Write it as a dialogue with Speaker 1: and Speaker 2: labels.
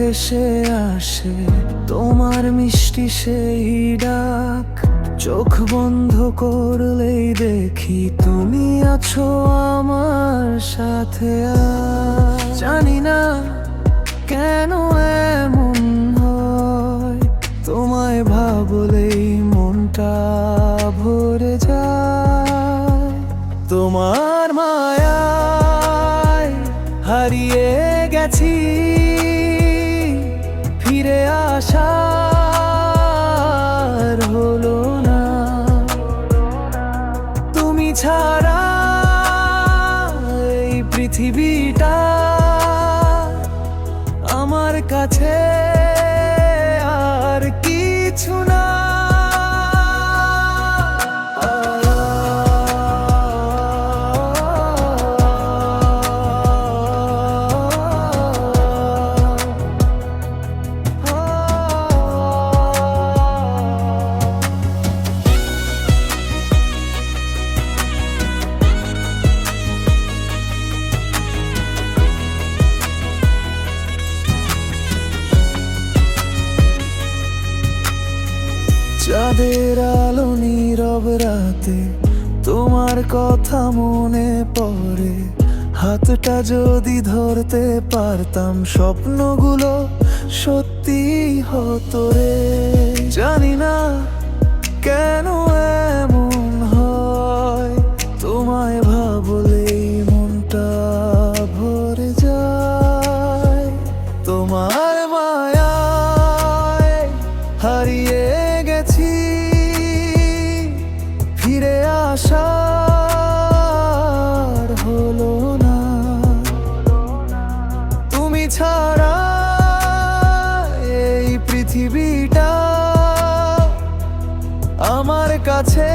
Speaker 1: ভেসে আসে তোমার মিষ্টি সেই ডাক। চোখ বন্ধ করলেই দেখি তুমি আছো আমার সাথে। জানি না কেন এমন হয়, তোমায় ভাবলেই মনটা ভরে যায়। তোমার মায়ায় হারিয়ে গেছি, ফিরে আসার হলো না। তুমি ছাড়া এই পৃথিবীটা আমার কাছে আর কিছু না। চাঁদের আলো নীরব রাতে তোমার কথা মনে পড়ে। হাতটা যদি ধরতে পারতাম স্বপ্নগুলো সত্যি হতো রে। জানি না কেন এমন হয়, তোমায় ভাবলেই মনটা ভরে যায়। তোমার মায়ায় হারিয়ে গেছি, ফিরে আসার হলো না। তুমি ছাড়া এই পৃথিবীটা আমার কাছে